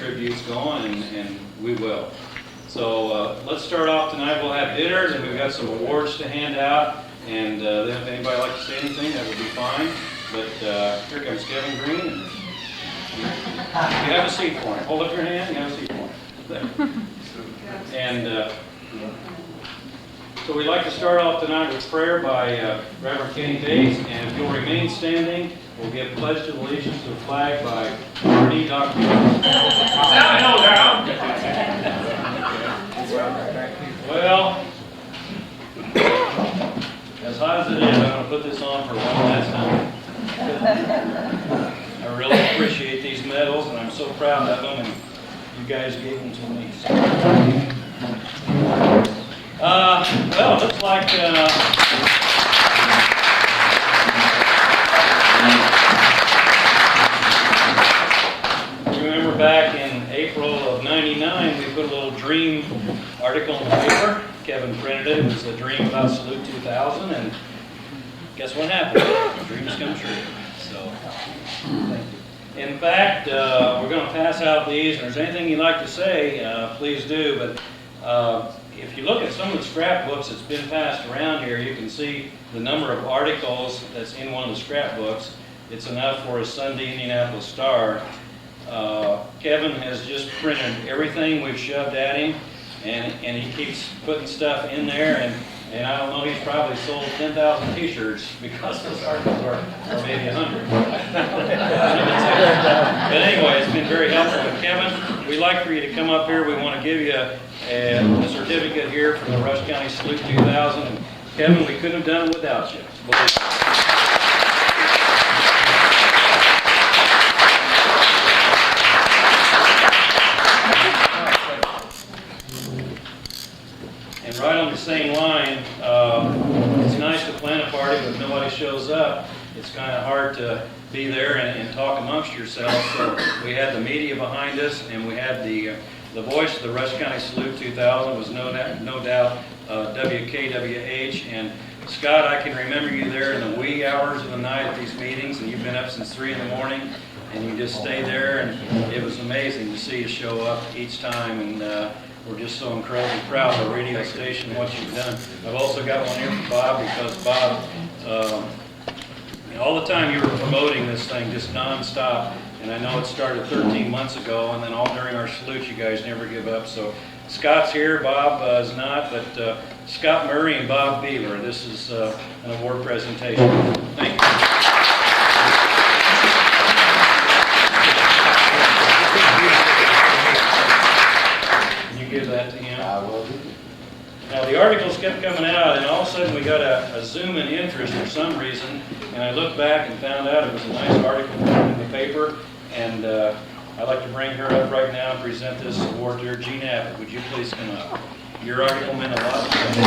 tributes going, and we will. So let's start off tonight. We'll have dinner, and we've got some awards to hand out. And then if anybody would like to say anything, that would be fine. But here comes Kevin Green. And you have a seat for him. Hold up your hand. You have a seat for him. There. And so we'd like to start off tonight with prayer by Reverend Kenny Bates. And if you'll remain standing, we'll give pledge to allegiance to the flag by Marty Dr. Well, as hot as it is, I'm going to put this on for one last time. I really appreciate these medals, and I'm so proud of them, and you guys gave them to me. So. Well, it looks like remember back in April of '99, we put a little dream article in the paper. Kevin printed it. It was a dream about Salute 2000, and guess what happened? The dreams come true. So, thank you. In fact, we're going to pass out these, and if there's anything you'd like to say, please do. But if you look at some of the scrapbooks that's been passed around here, you can see the number of articles that's in one of the scrapbooks. It's enough for a Sunday Indianapolis Star. Kevin has just printed everything we've shoved at him, and he keeps putting stuff in there, and I don't know, he's probably sold 10,000 t-shirts because those articles are maybe 100. But anyway, it's been very helpful. But Kevin, we'd like for you to come up here. We want to give you a certificate here from the Rush County Salute 2000. And Kevin, we couldn't have done it without you. And right on the same line, it's nice to plan a party, but if nobody shows up, it's kind of hard to be there and talk amongst yourselves. So we had the media behind us, and we had the voice of the Rush County Salute 2000 was no doubt WKWH. And Scott, I can remember you there in the wee hours of the night at these meetings, and you've been up since 3 in the morning, and you just stay there, and it was amazing to see you show up each time. And we're just so incredibly proud of the radio station and what you've done. I've also got one here for Bob, because Bob, all the time you were promoting this thing just nonstop, and I know it started 13 months ago, and then all during our salutes you guys never give up. So Scott's here, Bob is not, but Scott Murray and Bob Beaver, this is an award presentation. Thank you. Give that to him. I will. Now the articles kept coming out, and all of a sudden we got a zoom in interest for some reason, and I looked back and found out it was a nice article in the paper, and I'd like to bring her up right now and present this award to her. Jean Abbott, would you please come up? Your article meant a lot to me.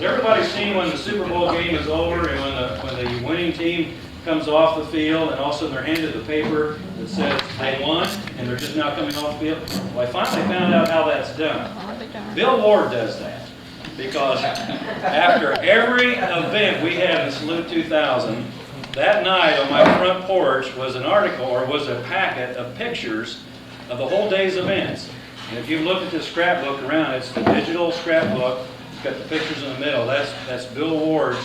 Everybody's seen when the Super Bowl game is over and when the winning team comes off the field, and all of a sudden they're handed the paper that says they won, and they're just now coming off the field. Well, I finally found out how that's done. Bill Ward does that, because after every event we had in Salute 2000, that night on my front porch was an article, or was a packet of pictures of the whole day's events. And if you look at this scrapbook around, it's the digital scrapbook. Got the pictures in the middle. That's Bill Ward's.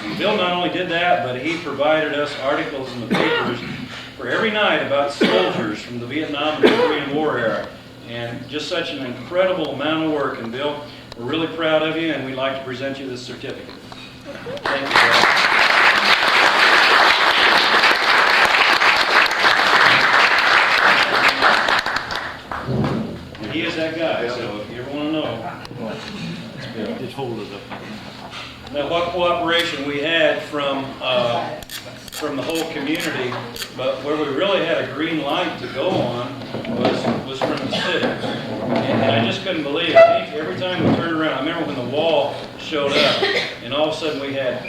And Bill not only did that, but he provided us articles in the papers for every night about soldiers from the Vietnam and the Korean War era. And just such an incredible amount of work. And Bill, we're really proud of you, and we'd like to present you this certificate. Thank you, Bill. And he is that guy, so if you ever want to know. Just hold it up. Now, what cooperation we had from the whole community, but where we really had a green light to go on was from the city. And I just couldn't believe it. I think every time we turned around, I remember when the wall showed up, and all of a sudden we had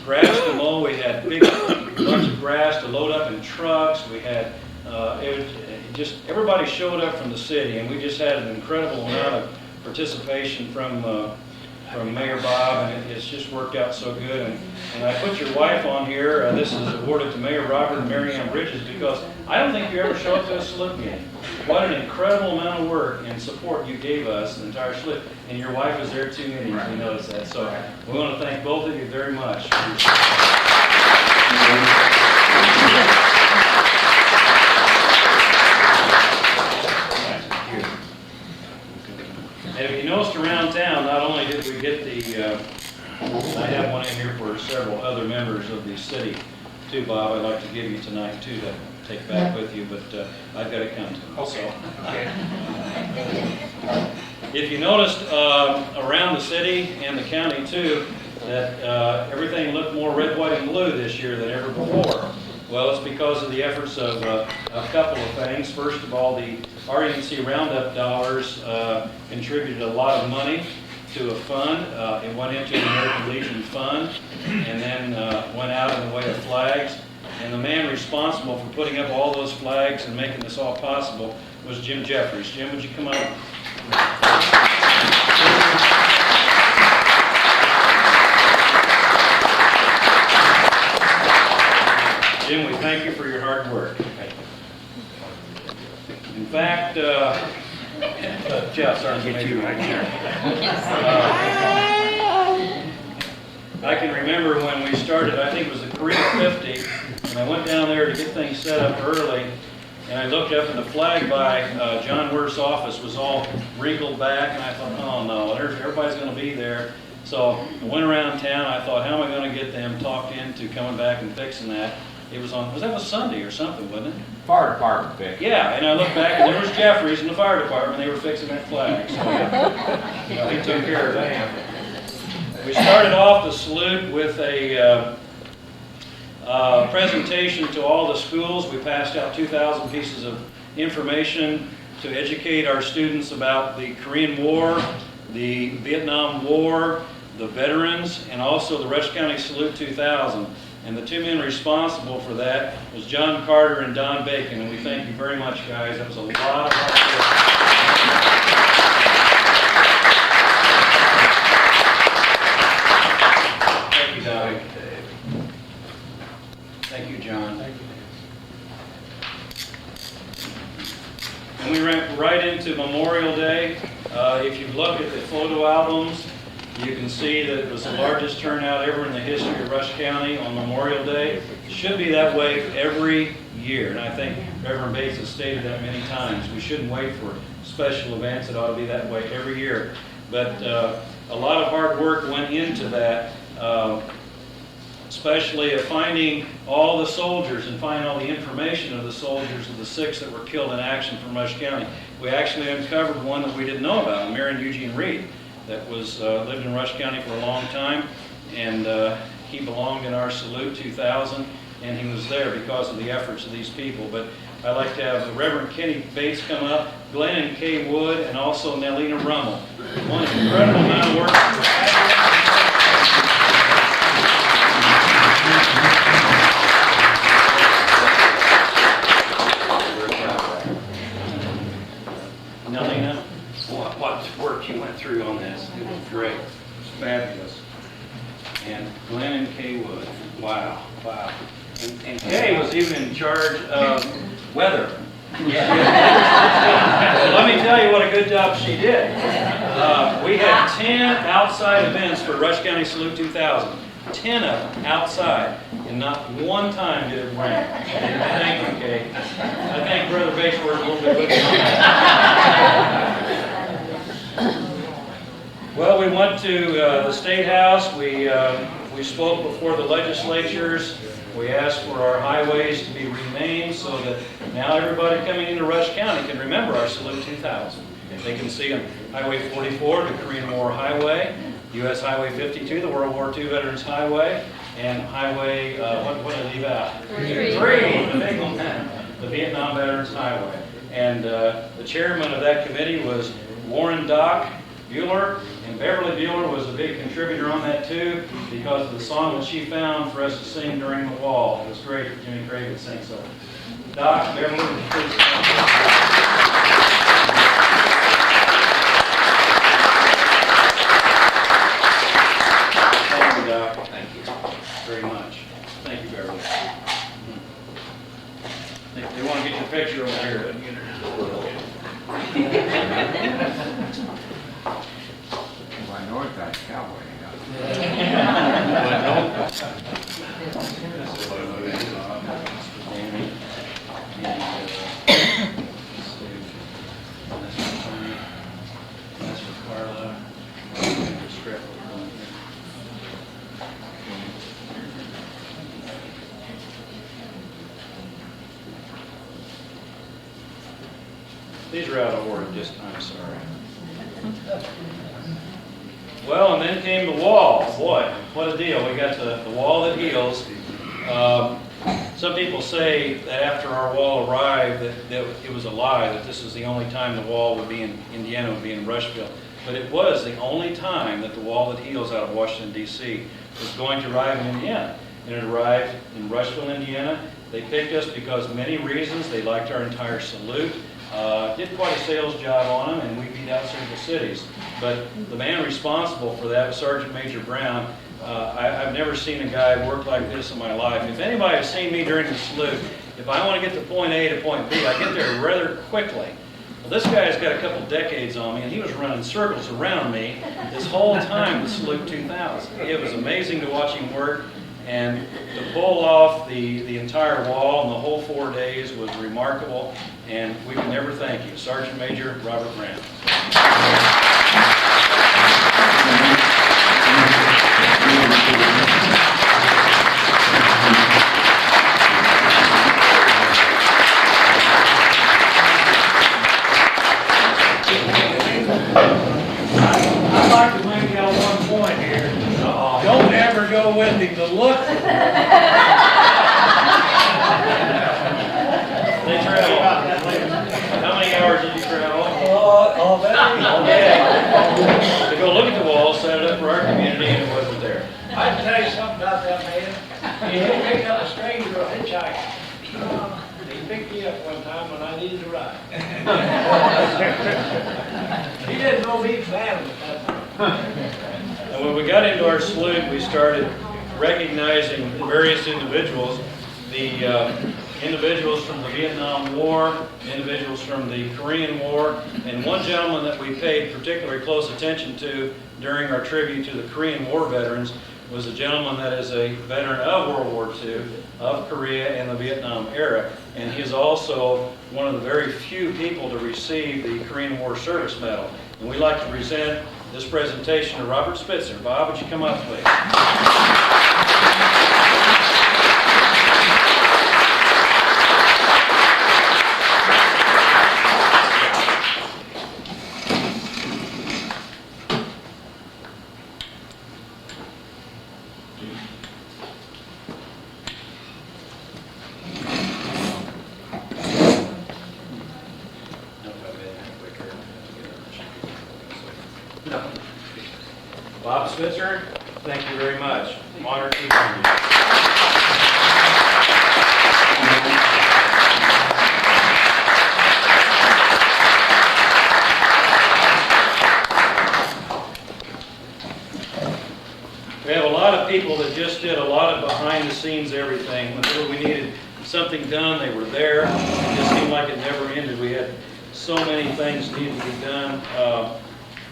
grass to mow, we had big bunch of grass to load up in trucks, we had everybody showed up from the city, and we just had an incredible amount of participation from Mayor Bob, and it's just worked out so good. And I put your wife on here. This is awarded to Mayor Robert and Mary Ann Bridges because I don't think you ever show up to a salute meeting. What an incredible amount of work and support you gave us, the entire salute. And your wife was there 2 meetings, we noticed that. So we want to thank both of you very much. And if you noticed around town, not only did we get I have one in here for several other members of the city too, Bob. I'd like to give you tonight too to take back with you, but I've got to come to them. Okay. If you noticed around the city and the county too, that everything looked more red, white, and blue this year than ever before. Well, it's because of the efforts of a couple of things. First of all, the RNC Roundup dollars contributed a lot of money to a fund. It went into the American Legion Fund and then went out in the way of flags. And the man responsible for putting up all those flags and making this all possible was Jim Jeffries. Jim, would you come up? Jim, we thank you for your hard work. In fact, Jeff, sorry to get you right here. I can remember when we started, I think it was the Korea 50, and I went down there to get things set up early, and I looked up and the flag by John Wirth's office was all wrinkled back, and I thought, oh no, everybody's going to be there. So I went around town, I thought, how am I going to get them talked into coming back and fixing that? It was on, that was Sunday or something, wasn't it? Fire department fixed. Yeah, and I looked back and there was Jeffries in the fire department, they were fixing that flag. So he took care of that. We started off the salute with a presentation to all the schools. We passed out 2,000 pieces of information to educate our students about the Korean War, the Vietnam War, the veterans, and also the Rush County Salute 2000. And the two men responsible for that was John Carter and Don Bacon, and we thank you very much, guys. That was a lot of hard work. Thank you, Don. Thank you, John. Thank you. And we went right into Memorial Day. If you look at the photo albums, you can see that it was the largest turnout ever in the history of Rush County on Memorial Day. It should be that way every year, and I think Reverend Bates has stated that many times. We shouldn't wait for special events. It ought to be that way every year. But a lot of hard work went into that, especially of finding all the soldiers and finding all the information of the soldiers of the 6 that were killed in action from Rush County. We actually uncovered one that we didn't know about, Marion Eugene Reed, that was lived in Rush County for a long time, and he belonged in our Salute 2000, and he was there because of the efforts of these people. But I'd like to have Reverend Kenny Bates come up, Glenn and Kay Wood, and also Nelina Rummel. One incredible amount of work. Nelina, what work you went through on this. It was great. It was fabulous. And Glenn and Kay Wood. Wow, wow. And Kay was even in charge of weather. Yeah. Let me tell you what a good job she did. We had 10 outside events for Rush County Salute 2000. 10 of them outside, and not one time did it rain. Thank you, Kay. I think Brother Bates worked a little bit with me on that. Well, we went to the State House. We spoke before the legislatures. We asked for our highways to be renamed so that now everybody coming into Rush County can remember our Salute 2000. They can see on Highway 44, the Korean War Highway, U.S. Highway 52, the World War II Veterans Highway, and Highway, what did I leave out? 3, the big one, the Vietnam Veterans Highway. And the chairman of that committee was Warren Doc Bueller, and Beverly Bueller was a big contributor on that too, because of the song that she found for us to sing during the wall. It was great for Jimmy Craig to sing so. Doc, Beverly, please. picture over here. Well, I know it's that cowboy. That's for Carla. These are out of order, I'm sorry. Well, and then came the wall. Boy, what a deal. We got the wall that heals. Some people say that after our wall arrived that it was a lie, that this is the only time the wall would be in Indiana, would be in Rushville. But it was the only time that the wall that heals out of Washington, D.C. was going to arrive in Indiana. And it arrived in Rushville, Indiana. They picked us because of many reasons. They liked our entire salute. Did quite a sales job on them, and we beat out several cities. But the man responsible for that was Sergeant Major Brown. I've never seen a guy work like this in my life. If anybody has seen me during the salute, if I want to get to point A to point B, I get there rather quickly. Well, this guy's got a couple decades on me, and he was running circles around me this whole time the Salute 2000. It was amazing to watch him work, and to pull off the entire wall in the whole 4 days was remarkable, and we can never thank you. Sergeant Major Robert Brown. I'd like to make y'all one point here. Don't ever go with him to look. They travel. How many hours did you travel? All day. To go look at the wall, set it up for our community, and it wasn't there. I can tell you something about that man. He picked up a stranger, a hitchhiker. He picked me up one time when I needed a ride. He didn't know me from Adam at that time. And when we got into our salute, we started recognizing various individuals. The individuals from the Vietnam War, individuals from the Korean War, and one gentleman that we paid particularly close attention to during our tribute to the Korean War veterans was a gentleman that is a veteran of World War II, of Korea and the Vietnam era, and he is also one of the very few people to receive the Korean War Service Medal. And we'd like to present this presentation to Robert Spitzer. Bob, would you come up, please? Bob Spitzer, thank you very much. I'm honored to be here. We have a lot of people that just did a lot of behind the scenes everything. Whenever we needed something done, they were there. It just seemed like it never ended. We had so many things needed to be done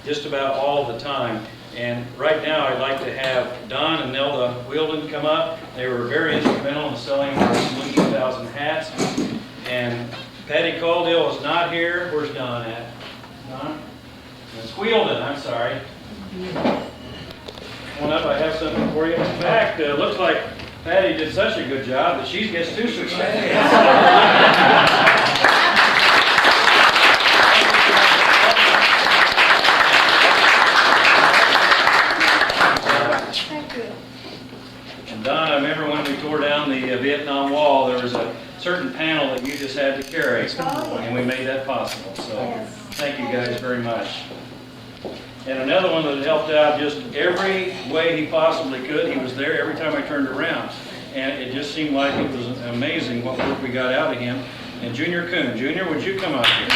just about all the time. And right now, I'd like to have Don and Nelda Wielden come up. They were very instrumental in selling our Salute 2000 hats. And Patty Caldwell is not here. Where's Don at? Don? It's Wielden, I'm sorry. Come on up, I have something for you. In fact, it looks like Patty did such a good job that she gets 2 certificates. Don, I remember when we tore down the Vietnam Wall, there was a certain panel that you just had to carry, and we made that possible. So thank you guys very much. And another one that helped out just every way he possibly could. He was there every time I turned around. And it just seemed like it was amazing what work we got out of him. And Junior Coon. Junior, would you come up here?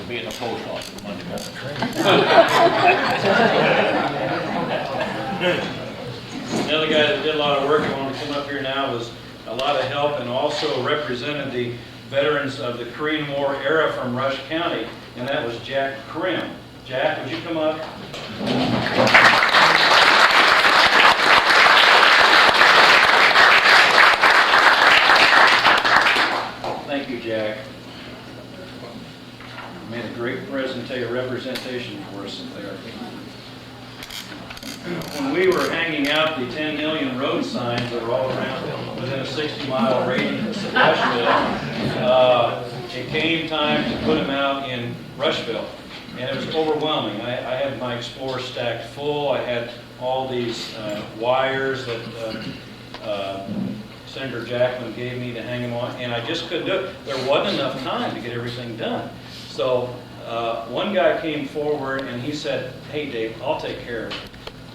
to be in the post office Monday morning. Another guy that did a lot of work, I want to come up here now, was a lot of help and also represented the veterans of the Korean War era from Rush County, and that was Jack Krim. Jack, would you come up? Thank you, Jack. You made a great representation for us up there. When we were hanging out the 10 million road signs that were all around within a 60-mile radius of Rushville, it came time to put them out in Rushville, and it was overwhelming. I had my Explorer stacked full. I had all these wires that Senator Jackman gave me to hang them on, and I just couldn't do it. There wasn't enough time to get everything done. So one guy came forward and he said, "Hey Dave, I'll take care of it."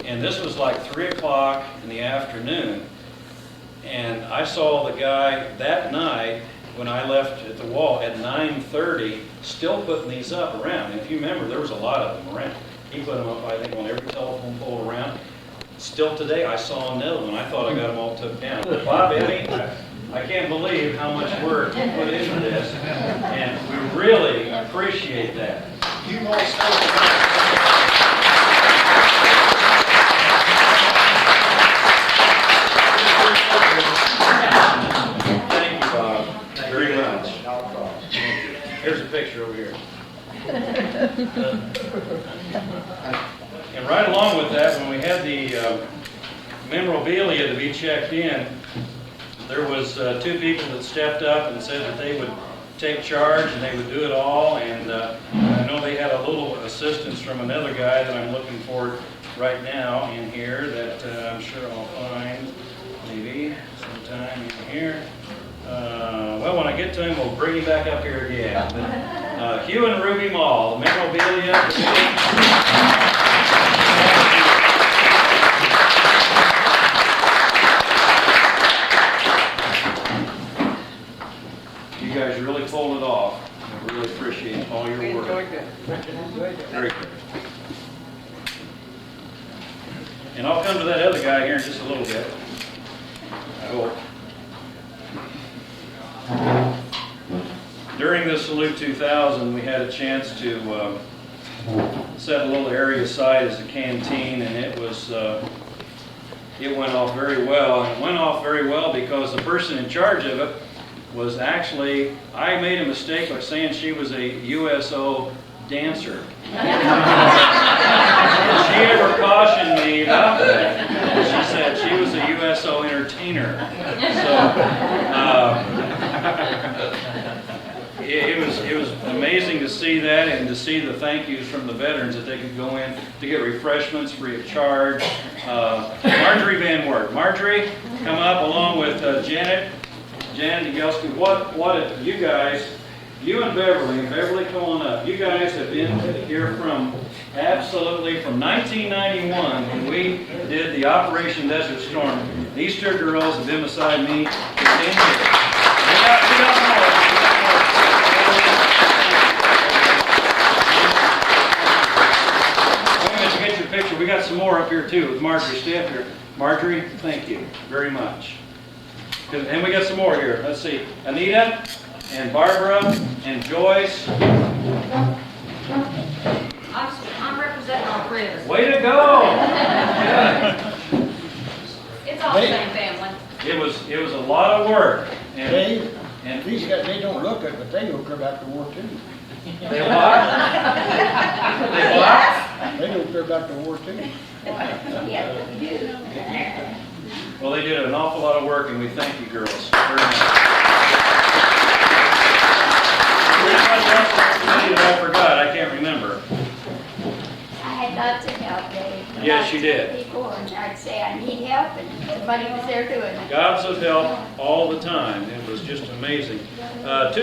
And this was like 3 o'clock in the afternoon, and I saw the guy that night when I left at the wall at 9:30, still putting these up around. And if you remember, there was a lot of them around. He put them up, I think, on every telephone pole around. Still today, I saw another one. I thought I got them all took down. Bob, Eddie, I can't believe how much work you put into this, and we really appreciate that. You know, it's Thank you, Bob, very much. Here's a picture over here. And right along with that, when we had the memorabilia to be checked in, there was 2 people that stepped up and said that they would take charge and they would do it all. And I know they had a little assistance from another guy that I'm looking for right now in here that I'm sure I'll find maybe sometime in here. Well, when I get to him, we'll bring him back up here again. But, Hugh and Ruby Mall, the memorabilia. You guys really pulled it off. I really appreciate all your work. Very good. And I'll come to that other guy here in just a little bit, I hope. During the Salute 2000, we had a chance to set a little area aside as a canteen, and it went off very well. And it went off very well because the person in charge of it was actually, I made a mistake by saying she was a USO dancer. She ever cautioned me about that. She said she was a USO entertainer. So it was amazing to see that and to see the thank yous from the veterans that they could go in to get refreshments free of charge. Marjorie Van Wert. Marjorie, come up along with Janet Degelski. What you guys, you and Beverly, come on up. You guys have been here from 1991 when we did the Operation Desert Storm. These 2 girls have been beside me for 10 years. We got more. To get your picture, we got some more up here too with Marjorie. Stay up here. Marjorie, thank you very much. And we got some more here. Let's see. Anita and Barbara and Joyce. I'm representing all 3 of us. Way to go! It's all the same family. It was a lot of work. And These guys, they don't look good, but they go clear back to war too. they what? They what? They go clear back to war too. Well, they did an awful lot of work, and we thank you, girls, very much. I forgot. I can't remember. I had lots of help, Dave. Yes, you did. People, and I'd say I need help, and somebody was there doing it. Gobs of help all the time. It was just amazing. 2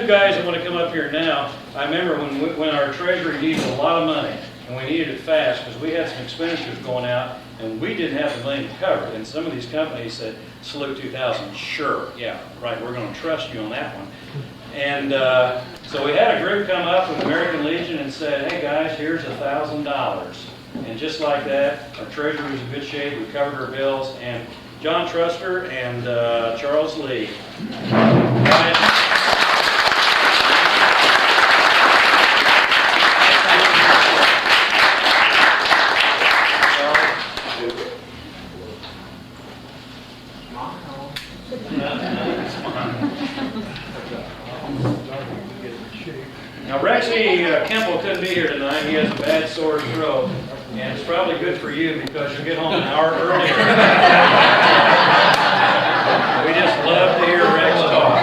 guys that want to come up here now. I remember when our treasury needed a lot of money, and we needed it fast because we had some expenditures going out, and we didn't have the money to cover it. And some of these companies said, Salute 2000, sure, yeah, right, we're going to trust you on that one. And so we had a group come up with American Legion said, hey guys, here's $1,000. And just like that, our treasurer was in good shape, we covered our bills, and John Truster and Charles Lee. Now Rexy Kemple couldn't be here tonight. He has a bad sore throat, and it's probably good for you because you'll get home an hour earlier. We just love to hear Rex talk.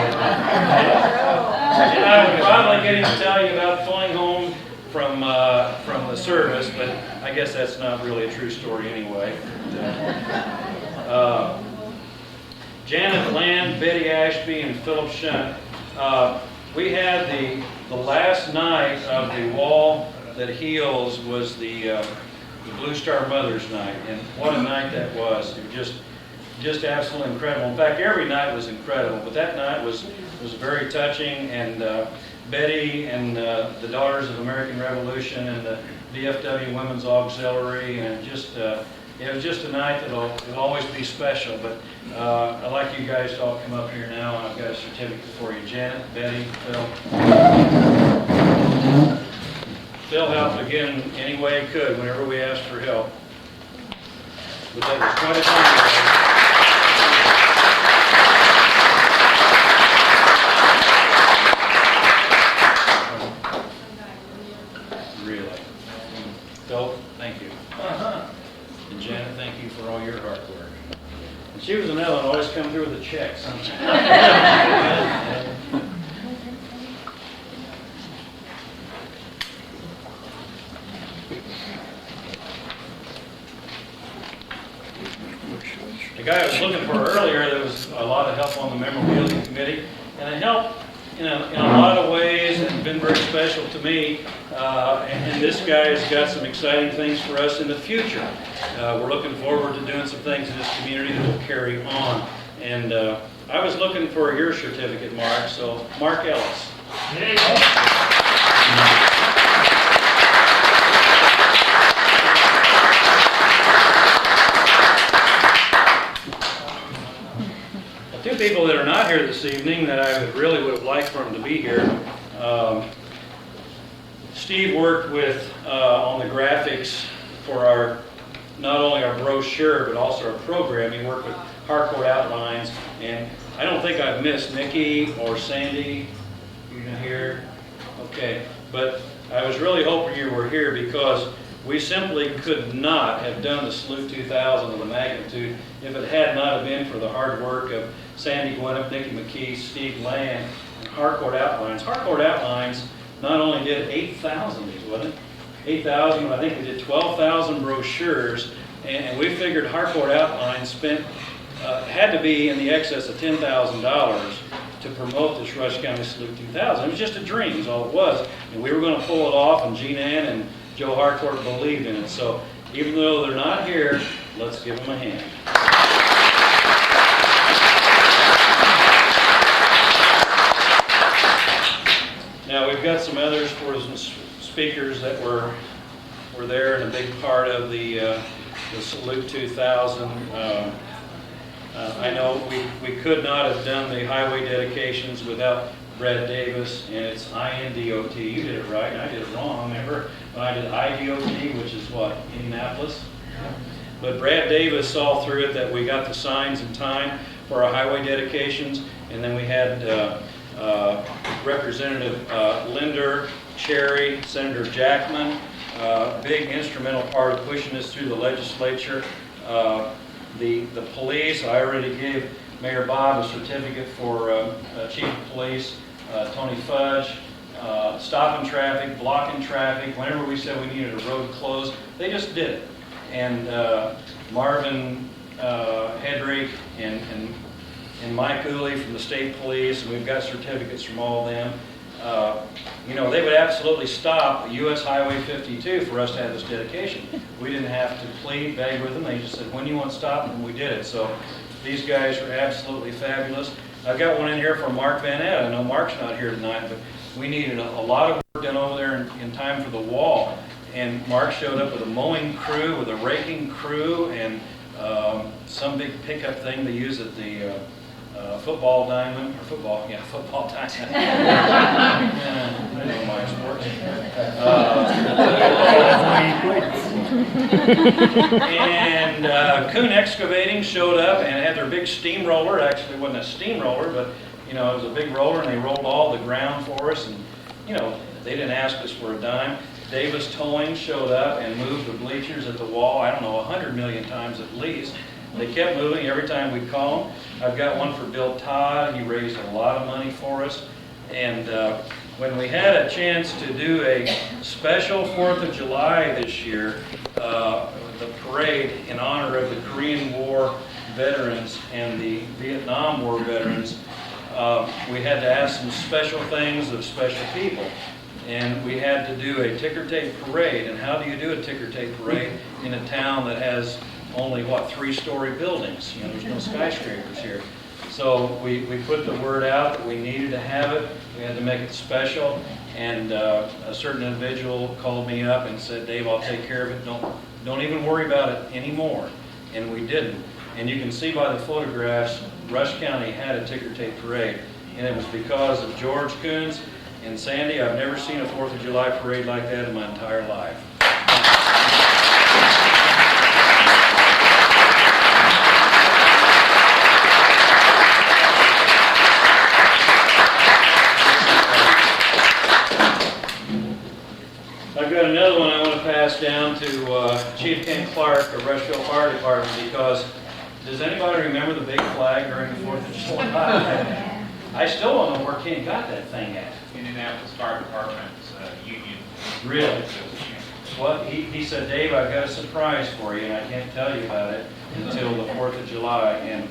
And I was finally getting to tell you about flying home from the service, but I guess that's not really a true story anyway. Janet Land, Betty Ashby, and Philip Shunt. We had the last night of the Wall That Heals was the Blue Star Mothers Night, and what a night that was. It was just absolutely incredible. In fact, every night was incredible, but that night was very touching, and Betty and the Daughters of American Revolution and the DFW Women's Auxiliary, and just it was just a night that'll always be special. But I'd like you guys to all come up here now, and I've got a certificate for you. Janet, Betty, Phil. Phil helped again any way he could whenever we asked for help. But that was quite a time. Really. Phil, thank you. And Janet, thank you for all your hard work. And she was another one, always come through with a check sometime. The guy I was looking for earlier, there was a lot of help on the memorabilia committee, and it helped in a lot of ways and been very special to me. And this guy has got some exciting things for us in the future. We're looking forward to doing some things in this community that will carry on. And I was looking for your certificate, Mark, so Mark Ellis. Two people that are not here this evening that I really would have liked for them to be here. Steve worked with on the graphics for our not only our brochure but also our program. He worked with Harcourt Outlines, and I don't think I've missed Nikki or Sandy. You know here, okay. But I was really hoping you were here because we simply could not have done the Salute 2000 of the magnitude if it had not have been for the hard work of Sandy Gwinnett, Nikki McKee, Steve Land, and Harcourt Outlines. Harcourt Outlines not only did 8,000 of these, wasn't it? 8,000, but I think they did 12,000 brochures, and we figured Harcourt Outlines had to be in the excess of $10,000 to promote this Rush County Salute 2000. It was just a dream, is all it was, and we were going to pull it off, and Jean Ann and Joe Harcourt believed in it. So even though they're not here, let's give them a hand. Now we've got some others for some speakers that were there and a big part of the Salute 2000. I know we could not have done the highway dedications without Brad Davis, and it's INDOT. You did it right, and I did it wrong. Remember when I did IDOT, which is what, Indianapolis? But Brad Davis saw through it that we got the signs in time for our highway dedications, and then we had Representative Linder, Cherry, Senator Jackman, big instrumental part of pushing this through the legislature. The police, I already gave Mayor Bob a certificate for Chief of Police, Tony Fudge, stopping traffic, blocking traffic. Whenever we said we needed a road closed, they just did it. And Marvin Hedrick and Mike Cooley from the state police, and we've got certificates from all of them. You know, they would absolutely stop US Highway 52 for us to have this dedication. We didn't have to plead, beg with them. They just said, when you want to stop, and we did it. So these guys are absolutely fabulous. I've got one in here from Mark Van Ed. I know Mark's not here tonight, but we needed a lot of work done over there in time for the wall. And Mark showed up with a mowing crew, with a raking crew, and some big pickup thing they use at the football diamond, or football diamond. Yeah, I know my sports. And Kuhn Excavating showed up and had their big steamroller. Actually, it wasn't a steamroller, but you know, it was a big roller, and they rolled all the ground for us. And you know, they didn't ask us for a dime. Davis Towing showed up and moved the bleachers at the wall, I don't know, 100 million times at least. They kept moving every time we'd call them. I've got one for Bill Todd. He raised a lot of money for us. And when we had a chance to do a special 4th of July this year, the parade in honor of the Korean War veterans and the Vietnam War veterans, we had to ask some special things of special people. And we had to do a ticker tape parade. And how do you do a ticker tape parade in a town that has only, what, 3-story buildings? You know, there's no skyscrapers here. So we put the word out that we needed to have it. We had to make it special. And a certain individual called me up and said, Dave, I'll take care of it. Don't even worry about it anymore. And we didn't. And you can see by the photographs, Rush County had a ticker tape parade. And it was because of George Coons and Sandy. I've never seen a 4th of July parade like that in my entire life. I've got another one I want to pass down to Chief Ken Clark of Rushville Fire Department, because does anybody remember the big flag during the 4th of July? I still don't know where Ken got that thing at. Indianapolis Fire Department's union. Really? Well, he said, Dave, I've got a surprise for you, and I can't tell you about it until the 4th of July. And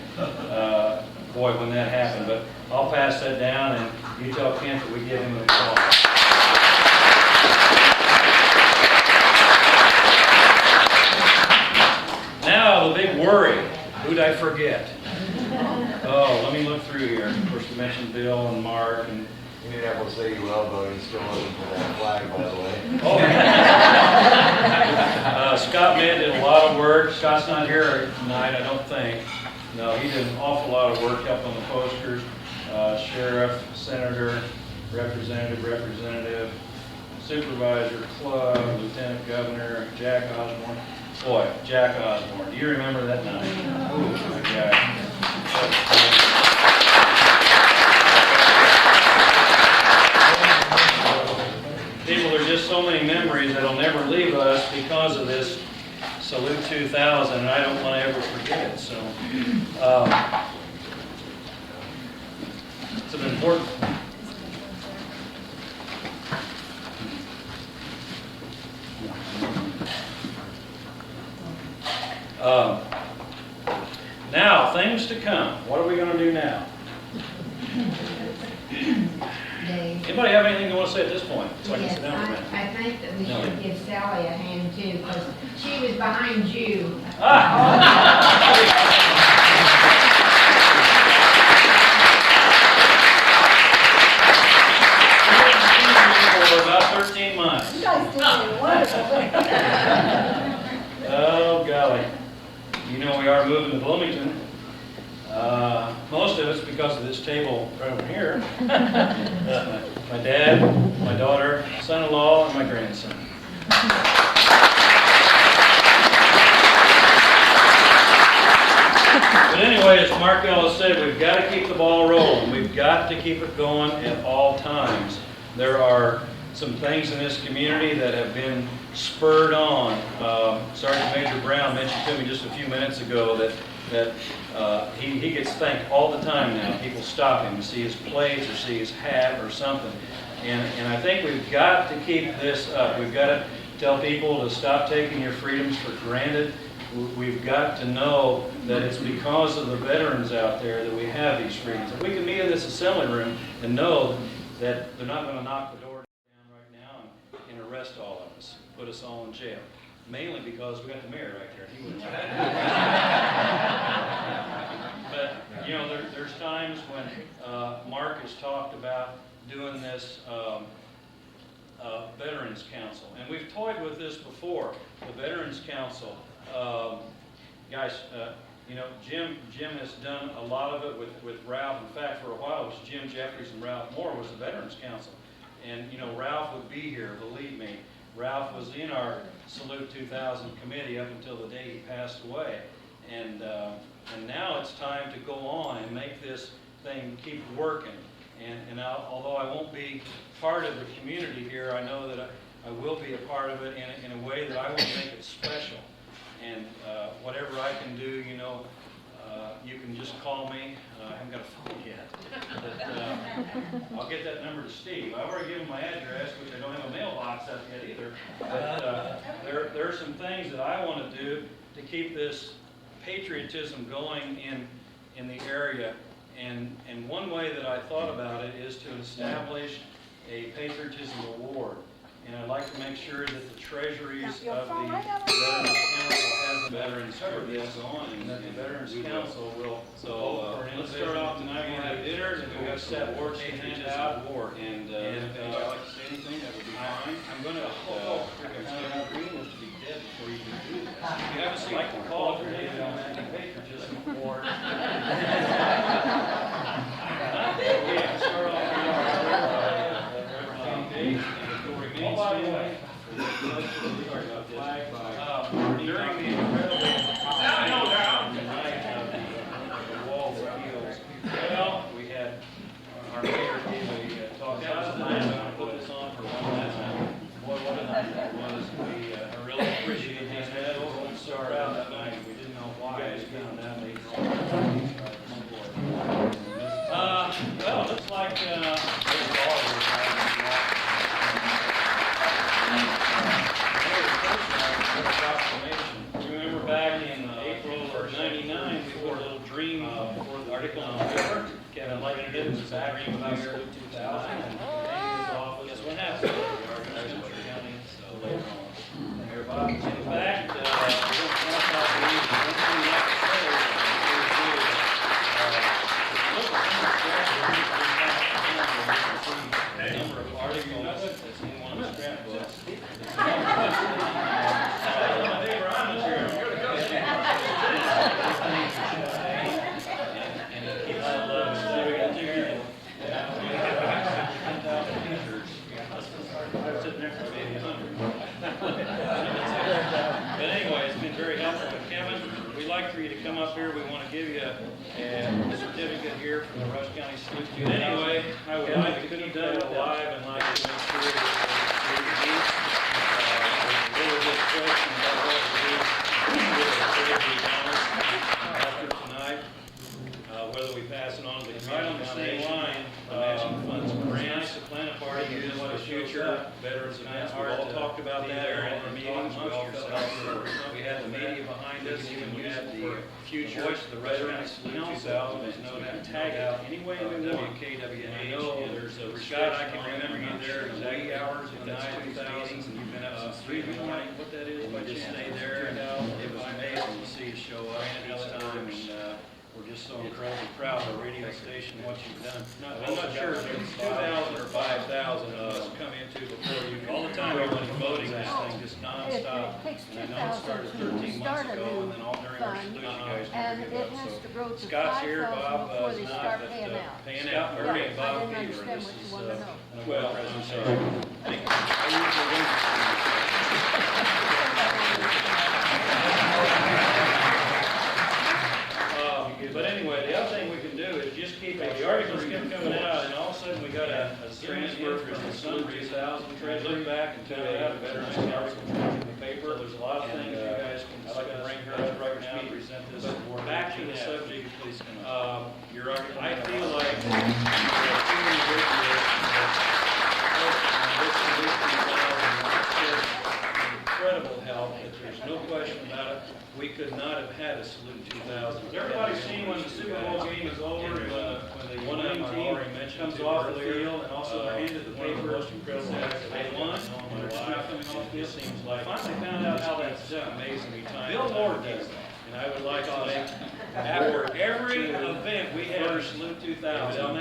boy, when that happened. But I'll pass that down, and you tell Kent that we give him a call. Now, the big worry. Who'd I forget? Oh, let me look through here. Of course, you mentioned Bill and Mark and Indianapolis City Well is still looking for that flag, by the way. Oh. Scott Mitt did a lot of work. Scott's not here tonight, I don't think. No, he did an awful lot of work up on the posters. Sheriff, Senator, Representative, Supervisor, Club, Lieutenant Governor, Jack Osborne. Boy, Jack Osborne. Do you remember that night? Oh, my God. People, there's just so many memories that'll never leave us because of this Salute 2000, and I don't want to ever forget it. So, it's an important. Now, things to come. What are we going to do now? Anybody have anything you want to say at this point? So I can sit down for a minute. I think that we should give Sally a hand too, because she was behind you. For about 13 months. You guys did it wonderful. Oh, golly. You know we are moving to Bloomington. Most of it's because of this table right over here. My dad, my daughter, son-in-law, and my grandson. But anyway, as Mark Ellis said, we've got to keep the ball rolling. We've got to keep it going at all times. There are some things in this community that have been spurred on. Sergeant Major Brown mentioned to me just a few minutes ago that he gets thanked all the time now. People stop him to see his plates or see his hat or something. And I think we've got to keep this up. We've got to tell people to stop taking your freedoms for granted. We've got to know that it's because of the veterans out there that we have these freedoms. If we can meet in this assembly room and know that they're not going to knock the door down right now and arrest all of us, put us all in jail. Mainly because we got the mayor right there. He wouldn't like that. But, you know, there's times when Mark has talked about doing this Veterans Council. And we've toyed with this before, the Veterans Council. Guys, you know, Jim has done a lot of it with Ralph. In fact, for a while, it was Jim Jeffries and Ralph Moore was the Veterans Council. And, you know, Ralph would be here, believe me. Ralph was in our Salute 2000 committee up until the day he passed away. And now it's time to go on and make this thing keep working. And although I won't be part of the community here, I know that I will be a part of it in a way that I want to make it special. And whatever I can do, you know, you can just call me. I haven't got a phone yet. But, I'll get that number to Steve. I've already given my address, which I don't have a mailbox up yet either. But there are some things that I want to do to keep this patriotism going in the area. And one way that I thought about it is to establish a patriotism award. And I'd like to make sure that the treasuries of the Veterans Council has a veterans cover this on, and that the Veterans Council will. So let's start off tonight. We're gonna have dinner, and we've got set awards to hand out. And if anybody like to say anything, that would be fine. I'm gonna. Green was to be dead before you can do this. You have a seat. Like to call for the patriotism award. We have to start off oh, by the way, during the incredible the wall repeals, well, we had our mayor gave a talk last night. I'm going to put this on for one last time. Boy, what a night that was. I really appreciate his head over and start out that night. We didn't know why. I just found out later on. Well, it looks like remember back in April of '99, we put a little dream article on the paper. Kevin Lighting did was back in about 2000. Guess what happened? The organization of the county, so later on. Everybody, in fact, we're going to talk about these. One thing we have to say is the number of articles that's in one of the scrapbooks. But anyway, it's been very helpful. But Kevin, we'd like for you to come up here. We want to give you a certificate here from the Rush County Salute. Anyway, I would like to keep that alive and like to make sure that a little bit question about what we do after tonight, whether we pass it on to the community. Right on the same line, matching funds grants, the plan a party used for future veterans events. We've all talked about that in our meetings. We had the media behind us, even we had the future voice of the Veterans Salute 2000. There's no tag out anyway in the WKWH. I know there's a Scott, I can remember you there exact hours of night meetings, and you've been up since 3 in the morning. What that is, but just stay there, and it was amazing to see you show up each time. And we're just so incredibly proud of our radio station, what you've done. I'm not sure if it's 2,000 or 5,000 of us come into before you. All the time we've been promoting this thing just nonstop. And I know it started 13 months ago, and then all during our salute, you guys And never it give has up. to grow to Scott's here, 5,000 Bob before is they not, start but paying out. paying out Murray and I Bob didn't Beaver. understand This what you is wanted to know. well, presentation. Thank But anyway, the other thing we can do is just keep the articles keep coming out, and all of a sudden we got a transfer from the Salute 2000 treasury. Look back and tell you how the Veterans Council in the paper. There's a lot of things you guys can discuss. I'd like to bring her up right now and present this. But back to the subject, please come up. I feel like there are too many individuals incredible help, that there's no question about it. We could not have had a Salute 2000. Has everybody seen when the Super Bowl game is over, and when the winning team comes off the field, and also they're handed the paper, they won, and they're just not coming off the field? Seems like. I finally found out how that's done. Amazingly time. Bill Moore does that. And I would like to make, after every event we had for Salute 2000,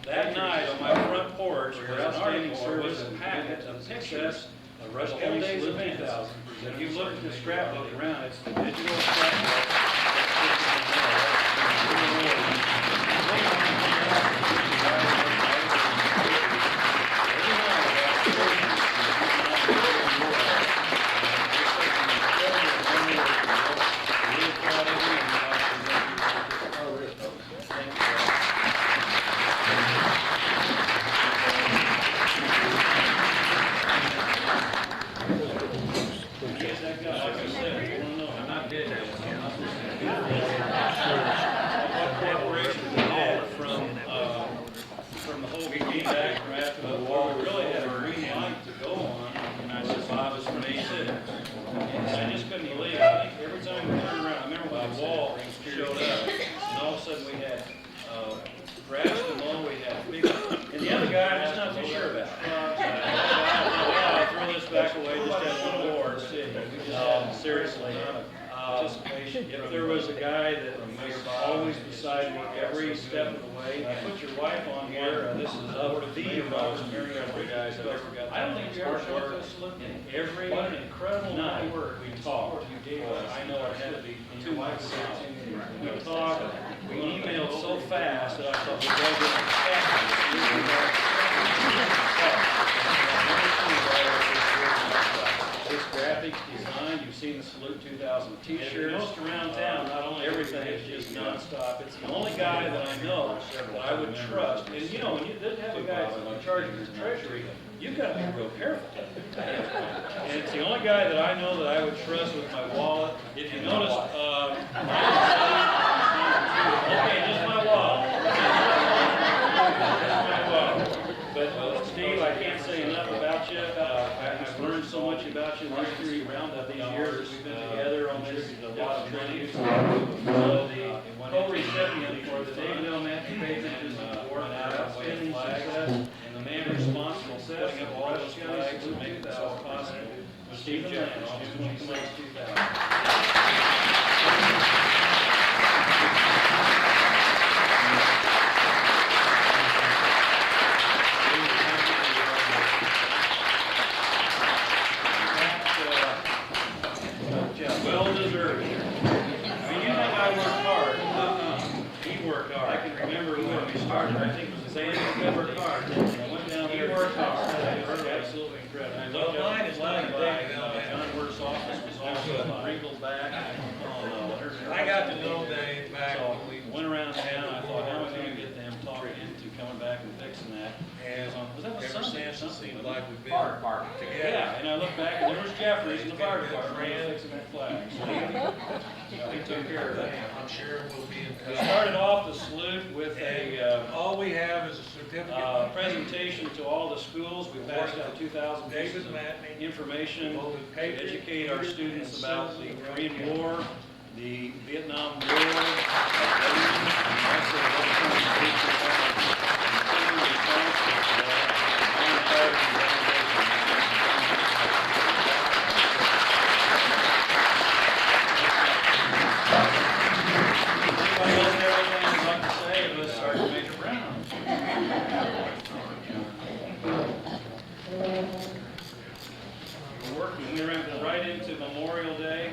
that night on my front porch was an article, was a packet of pictures of Rush County Salute 2000. If you look at the scrapbook around, it's the digital Yes, that guy, like I said, I don't know, I'm not dead yet. What corporation we had from the whole game back from after the war, we really had a green light to go on, and I said, Bob, it's for me too. And I just couldn't believe it. I think every time we turned around, I remember when the wall showed up, and all of a sudden we had, grass to mow, we had big, and the other guy, I'm just not too sure about. I'll throw this back away, just had one award, city. We just had seriously participation. If there was a guy that was always beside me every step of the way, I put your wife on here, this is one of the most incredible guys I've ever got. I don't think you ever showed us every incredible night we talked. I know it had to be 2 months ago. We talked, we emailed so fast that I thought we better get this graphic design, you've seen the Salute 2000 t-shirts. Most around town, not only everything is just nonstop. It's the only guy that I know that I would trust. And you know, when you didn't have a guy in charge of your treasury, you've got to be real careful. And it's the only guy that I know that I would trust with my wallet. If you notice, okay, just my wallet. Just my wallet. But Steve, I can't say enough about you. I've learned so much about you last year around these years. We've been together on this, a lot of training. So the co-recipient for the David L. Matthew Patriotism Award for Outstanding Success and the man responsible for putting up all those flags and making this all possible was Steve Jones, who's 2000. Well deserved. I mean, you think I worked hard? He worked hard. I can remember when we started. I think it was the same as we worked hard. I went down there. He worked hard. It was absolutely incredible. I looked up and John Worth's office was also wrinkled back. I got to know Dave back So when we we went around town. I thought, how am I going to get them talking into coming back and fixing that? And Was that ever Sunday or since it something? seemed like we've been Fire department. together. Yeah, and I looked back and there was Jeffries in the fire department fixing that flag. So we took care of that. I'm sure we'll be in We touch. started off the salute with a All we have is a certificate. presentation to all the schools. We passed out 2,000 pieces David of Matney. information to educate our students about the Korean War, the Vietnam War, and also what kind of features Anybody else have anything they'd like to say? Let's start to make it round. We're working, we're right into Memorial Day.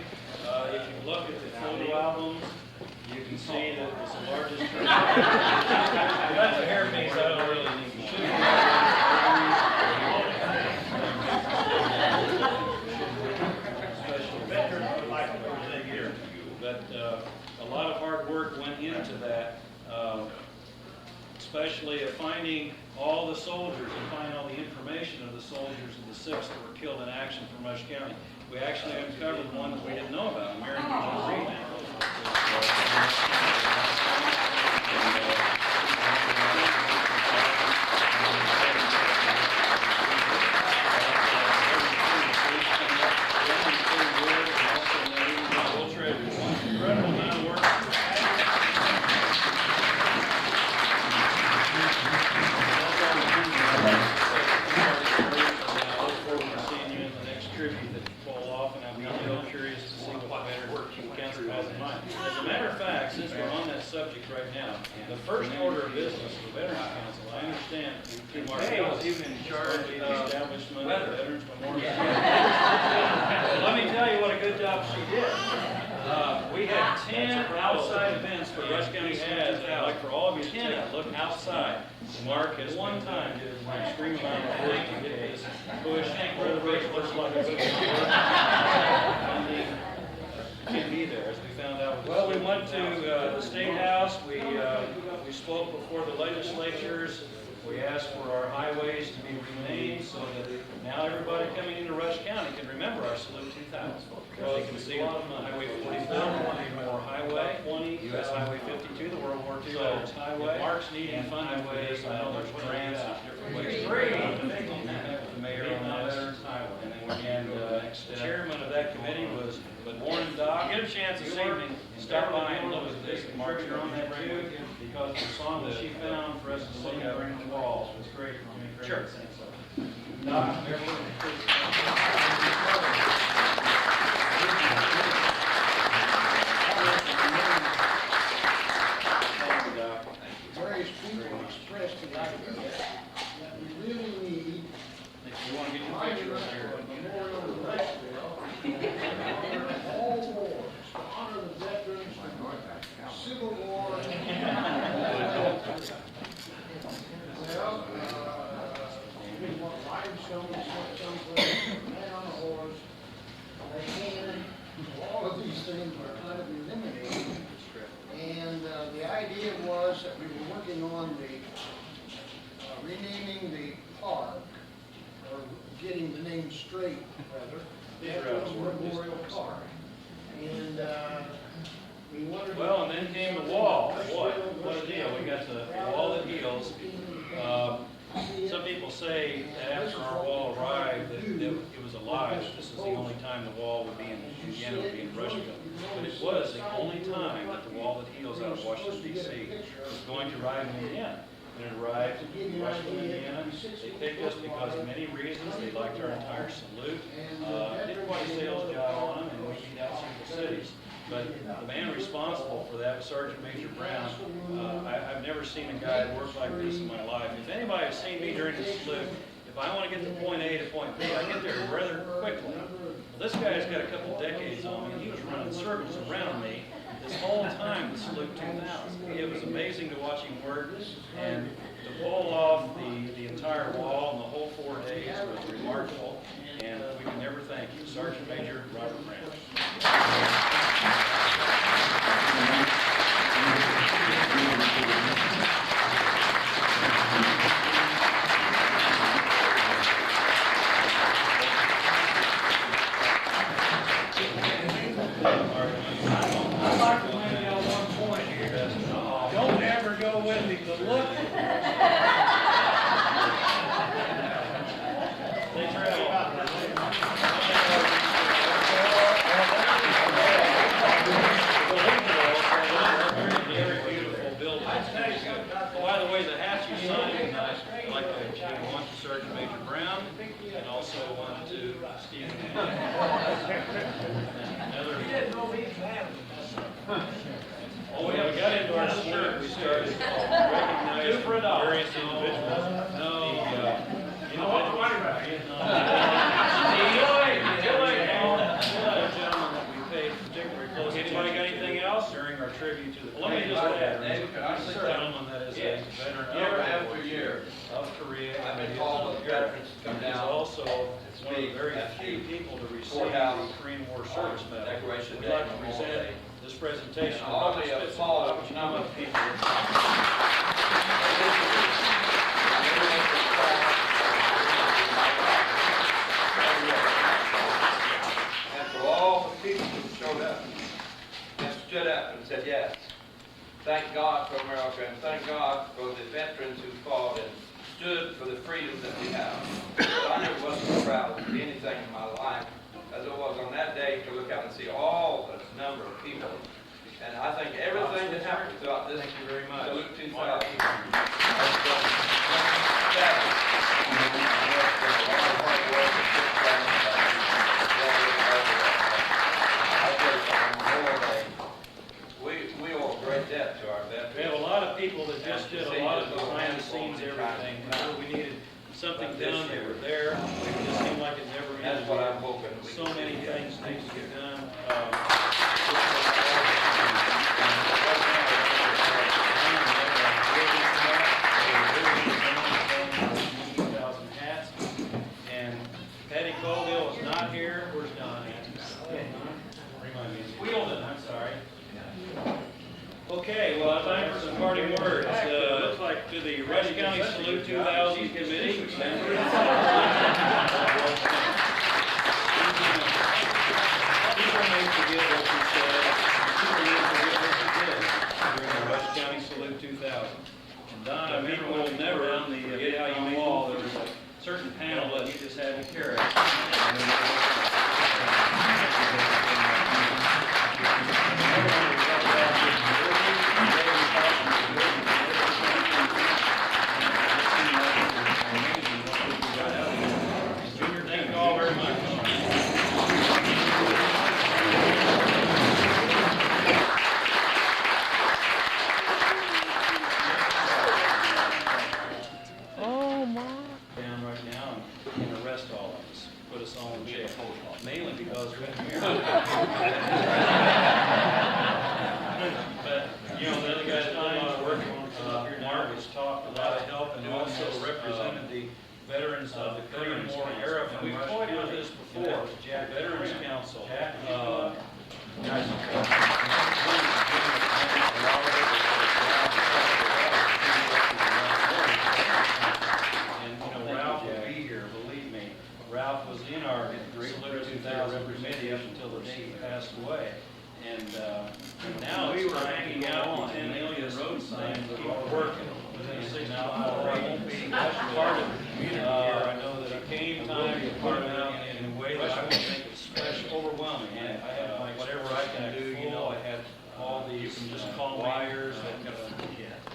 If you look at the photo albums, you can see that it's the largest turnout. That's a hairpiece, I don't really need to shoot. Special veteran, like everything here. But a lot of hard work went into that, especially at finding all the soldiers and finding all the information of the soldiers of the 6th that were killed in action from Rush County. We actually uncovered one that we didn't know about, American John Reed. Incredible amount of work. Seeing you in the next tribute that poll off, and I'd be real curious to see what the council has in mind. As a matter of fact, since we're on that subject right now, the first order of business for Veterans Council, I understand, Kim Martell is even in charge of the establishment of the Veterans Memorial. Let me tell you what a good job she did. We had 10 outside events that Rush County has, and I'd like for all of you to take a look outside. Mark has one time did an extreme amount of work to get this push, where the race looks like it's can't be there, as we found out. Well, we went to the State House, we spoke before the legislatures, we asked for our highways to be renamed so that now everybody coming into Rush County can remember our Salute 2000. Well, you can see a lot of money. Highway 44, more highway, 20, US Highway 52, the World War II Veterans Highway. Mark's needing funding for this, I know there's grants and different ways. The mayor on that Veterans Highway. And the chairman of that committee was Warren Dock. Get a chance this evening, stop by and look at this. Mark, you're on that too, because the song that she found for us to sing out on the walls was great. Sure. Doc, Various people expressed the idea that we really need you want to get your picture up here. memorial to Rushville, all wars, to honor the veterans, Civil War. Well, we want limestone, someplace, a man on a horse, a hand, all of these things were kind of eliminated. And the idea was that we were working on the renaming the park, or getting the name straight, rather, Veterans Memorial Park. And we wondered. Well, and then came the wall. Boy, what a deal. We got the wall that heals. Some people say that after our wall arrived, that it was a lie, that this is the only time the wall would be in Indiana, would be in Rushville. But it was the only time that the wall that heals out of Washington, D.C. was going to arrive in Indiana. And it arrived in Rushville, Indiana. They picked us because of many reasons. They liked our entire salute. Did quite a sales job on them, and we beat out some of the cities. But the man responsible for that was Sergeant Major Brown. I've never seen a guy work like this in my life. If anybody has seen me during the salute, if I want to get to point A to point B, I get there rather quickly. Well, this guy's got a couple decades on me, and he was running circles around me this whole time, the Salute 2000. It was amazing to watch him work, and to pull off the entire wall in the whole 4 days was remarkable, and we can never thank you. Sergeant Major Robert Brown. I'd like to make y'all one point here. Don't ever go with him to look. They travel. Very beautiful building. By the way, the hats you signed tonight, I'd like to give one to Sergeant Major Brown and also one to Stephen. Another. Oh, we haven't got into our shirt. We started recognizing various individuals. No, gentlemen that we paid particularly close. Anybody got anything else during our tribute to the? Let me just add, this gentleman that is a veteran Year after year, of Korea. I've been called with veterans to come He's down. also one of the very few people to receive the Courthouse Korean War Service Medal. Decoration We'd Day like to present this presentation. And all the small number of people. And for all the people who showed up and stood up and said yes. Thank God for America and thank God for the veterans who fought and stood for the freedoms that we have. I never was so proud of anything in my life as it was on that day to look out and see all the number of people. And I think everything that happened throughout this Thank you very much. Salute 2000. needs to get done. Hats. And Patty Colville is not here. Where's Don at? Remind me. Wheeldon, I'm sorry. Okay, well, time for some parting words. Looks like to the Rush County Salute 2000 Committee members. People may forget what you said. People may forget what you did during the Rush County Salute 2000. And Don, I mean, we'll never forget how you made wall. There was a certain panel that you just had to carry. Thank you all very much. Down right now and arrest all of us, put us all in jail, mainly because we're here. But, you know, the other guy's done a lot of work. Mark has talked a lot of help and also represented the veterans of the Korean War era. And we've toyed with this before, Veterans Council. And, you know, Ralph will be here, believe me. Ralph was in our Salute 2000 committee up until the day he passed away. And now we were hanging out on 10 million road signs that keep working within a 6-mile radius. Part of the community here, I know that it came time to part out in a way that I would think is special, overwhelming. And I have my whatever I can do, you know, I had all these wires that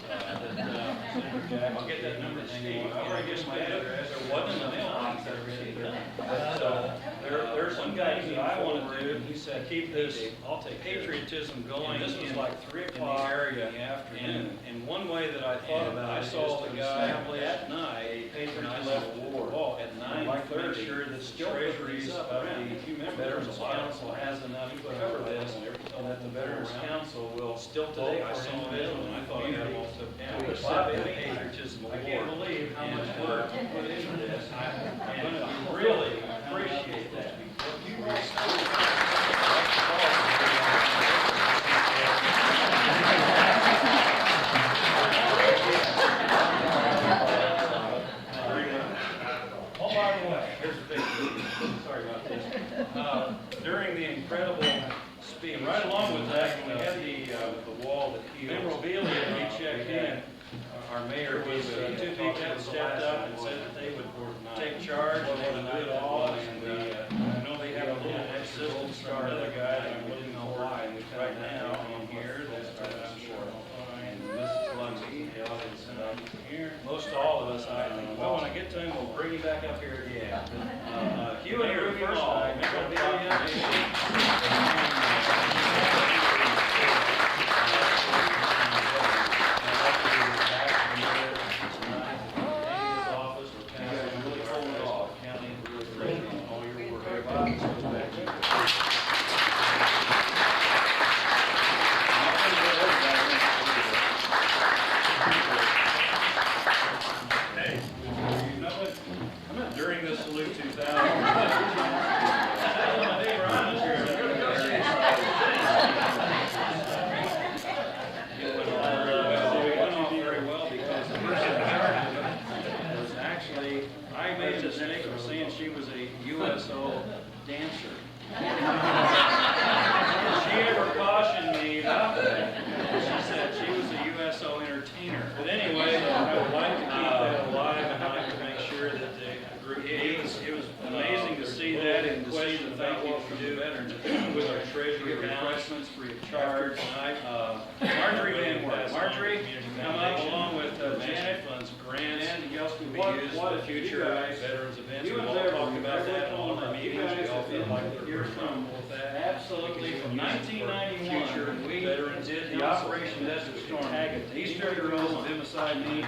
Senator Jack, I'll get that number to Steve. I already guess my address, there wasn't a mailbox that really done. So there's some guys that I want to do, he said, keep this patriotism going. This was like 3 o'clock in the area in the afternoon. And one way that I thought about it, I saw the guy at night, a patriotism left war at 9:30. Sure that the treasuries of the Veterans Council has enough to cover this, and that the Veterans Council will still today. I saw this and I thought I got all to patriotism award. I can't believe how much work you put into this. I'm going to really appreciate that. Oh, by the way, here's the big sorry about this. During the incredible speech, right along with that, when we had the wall that healed, memorabilia we checked in, our mayor was, two people that stepped up and said that they would take charge and they would do it all. And I know they have a little assistance from another guy that I'm looking know why. And right now in here, that's and this is Lundy, the audience here. Most all of us, I think. Well, when I get to him, we'll bring him back up here again. Hugh and your first night, memorabilia. During the Salute 2000. Very well because the person was actually, I made a mistake of saying she was a USO dancer. She ever cautioned me about that. She said she was a USO entertainer. But anyway, I would like to keep that alive and I'd like to make sure that the group, it was amazing to see that and to see the thank you from the veterans with our treasury refreshments free of charge tonight. Marjorie Van Wert. Marjorie, come up along with Janet Funds grants and else can be used for the future veterans events. We've all talked about that in all of our meetings. We all feel like we're comfortable with that. Absolutely. From 1991, we veterans did the Operation Desert Storm. Easter girls on them beside me.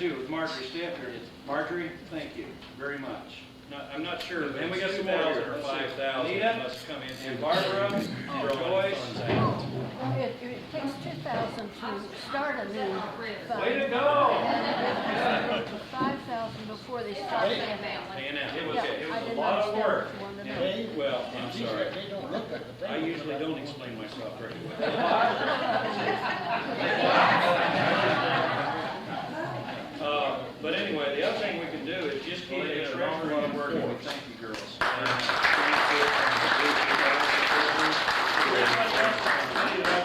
too, with Marjorie Stiff here. Marjorie, thank you very much. I'm not sure, and we got some more here, or 5,000 must come in. And Barbara, Joyce. Well, it takes 2,000 to start a new fund. Way to go! And 5,000 before they start the Paying out. It was Yeah, a I didn't lot of understand work. what you wanted to know. Well, I'm He said sorry. they don't look at the I usually don't explain myself very well. But anyway, the other thing we can do is just keep it an awful lot of work. Thank you, girls. I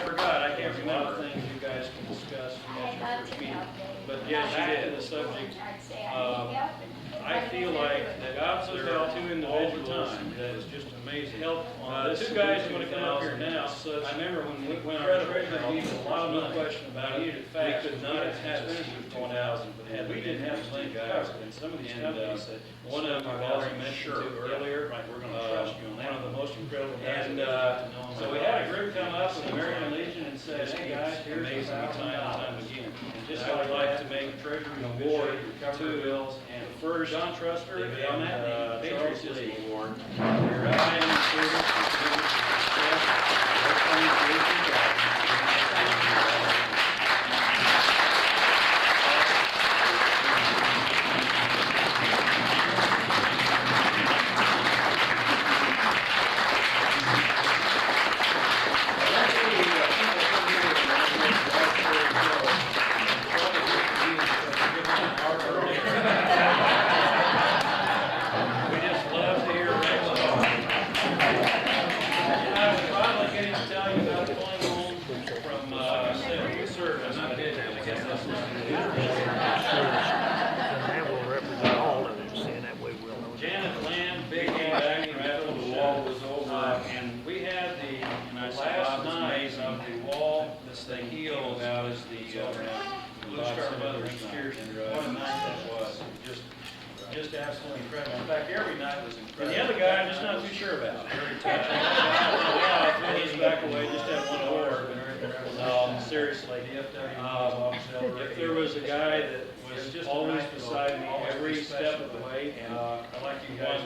forgot, I can't remember things you guys can discuss from that first meeting. But yes, back to the subject. I'd say I need help. I feel like that there are two individuals that is just amazing. Help on this. Two guys are gonna come up here now. So I remember when we went on the treasury meeting, a lot of no question about it. We could not have had a $2,000, but had we didn't have the guys, and some of these companies that, one of them I've already mentioned to earlier, right, we're gonna trust you on that. One of the most incredible guys. And, so we had a group come up with the American Legion and said, hey guys, here's amazing time and time again. And just I would like to make treasury award to bills and first John Truster and Charles Lee Award. Your outstanding service and commitment to success. We just love to hear Rex talk. I was finally getting to tell you about going home from service. I did, I guess that's not. That will represent all of them, seeing that way we'll know. Janet Land, big back after the wall was over, and we had the last night of the wall, this thing healed out as the Blue Star Brothers Tears. What a night that was, just absolutely incredible. In fact, every night was incredible. And the other guy, I'm just not too sure about. Very touching. Yeah, he's back away, just had one award. Seriously, if there was a guy that was just always beside me every step of the way, and I like you guys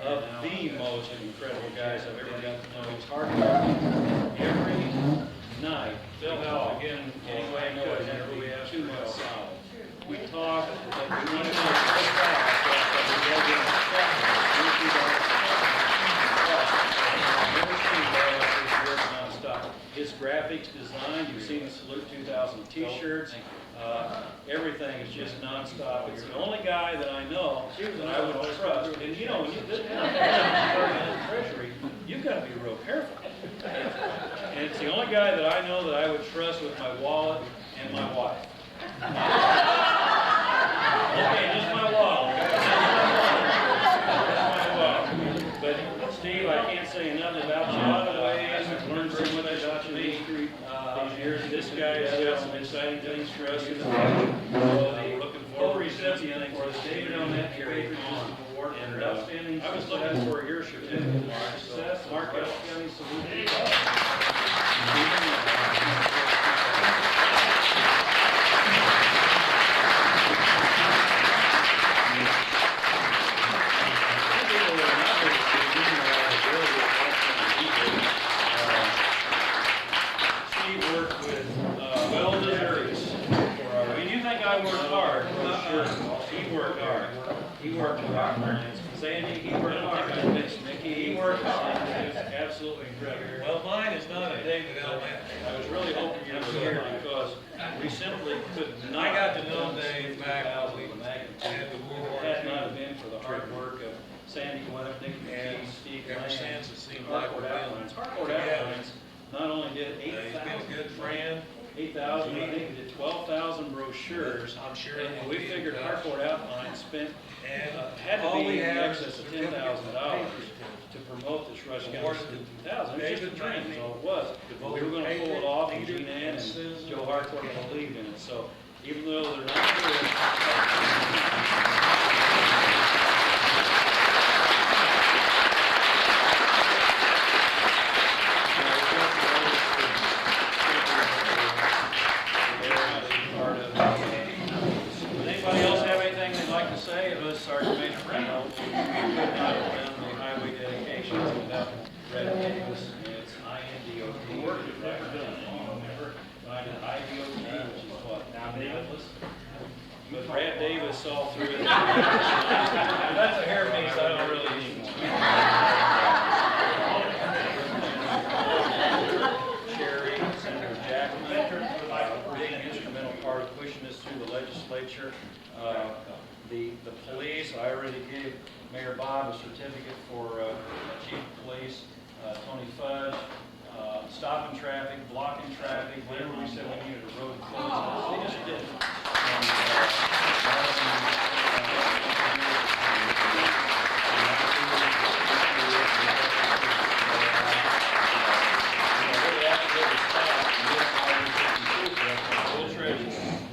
of the most incredible guys I've ever got to know. It was hard work every night. Phil helped again any way I could, never we have too much solid. We talked, we wanted to make it fast, but we had to nonstop. His graphics design, you've seen the Salute 2000 t-shirts, everything is just nonstop. It's the only guy that I know that I would trust. And you know, when you this treasury, you've got to be real careful. And it's the only guy that I know that I would trust with my wallet and my wife. Okay, just my wallet. But Steve, I can't say enough about you. A lot of ways, I've learned so much about you these years. This guy's got some exciting things for us in the future. So looking forward to recipient for the David on that Patriotism Award and outstanding. I was looking for your certificate. Success, Mark L. County Salute. Steve worked with well-deserved. I mean, you think I worked hard? Sure. He worked hard. He worked hard. Sandy, he worked hard. Mickey, he worked hard. It was absolutely incredible. Well, mine is not a David L. I was really hoping you were here because we simply could not. I got to know Dave back when we had had the war. Had not been for the hard work of Sandy Gwinnett, Nick McKee, Steve Ever Lane, since it seemed like Harcourt we've been Outlines. Harcourt together. Outlines not only did He's been a 8,000. good friend. 8,000, I think we did 12,000 brochures. I'm sure And we figured Harcourt Outlines spent, And had to all be we in have excess is of certificates $10,000 and to promote this Rush County Awarded Salute to 2000. It was just a David dream, Manning, so it was. But we were gonna pull it off, and Peter, Gene Ann and Susan. Joe Harcourt believed in it. So even though they're not here, part of. Anybody Red Davis, and it's INDOT. Work is never done, remember? I did IDOT, which is what, now Davis? But Brad Davis saw through it. That's a hair piece I don't really need more. Sherry, Senator Jackman, big instrumental part of pushing this through the legislature. The police, I already gave Mayor Bob a certificate for Chief of Police, Tony Fudge, stopping traffic, blocking traffic, whenever we said we needed a road closed, they just did it.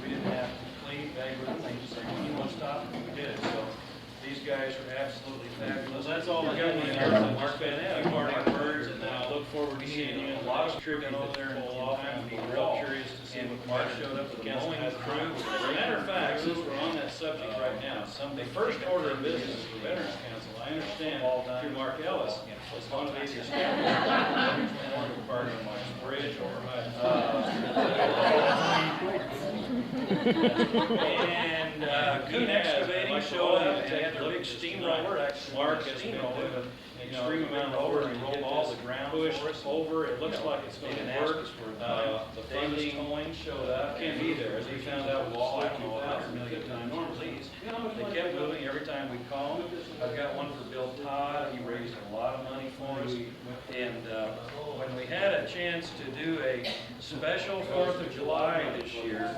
We didn't have to plead, beg with them, they just said, when you want to stop, we did it. So these guys are absolutely fabulous. That's all we got in there. Mark Van Ed, party birds, and I look forward to seeing you. A lot of tribute over there in Pull Off. I'm real curious to see what Mark showed up with the mowing crew. As a matter of fact, since we're on that subject right now, the first order of business for Veterans Council, I understand through Mark Ellis, was one of these establishments party on my bridge or and Coon Excavating showed up and had their big steamroller. Mark has been doing an extreme amount of over and rolled all the ground pushed over. It looks like it's going to work. The funding coin showed up. Can't be there. As we found out, we lost like 2,000 million times. Normally, they kept moving every time we call them. I've got one for Bill Todd. He raised a lot of money for us. And when we had a chance to do a special 4th of July this year,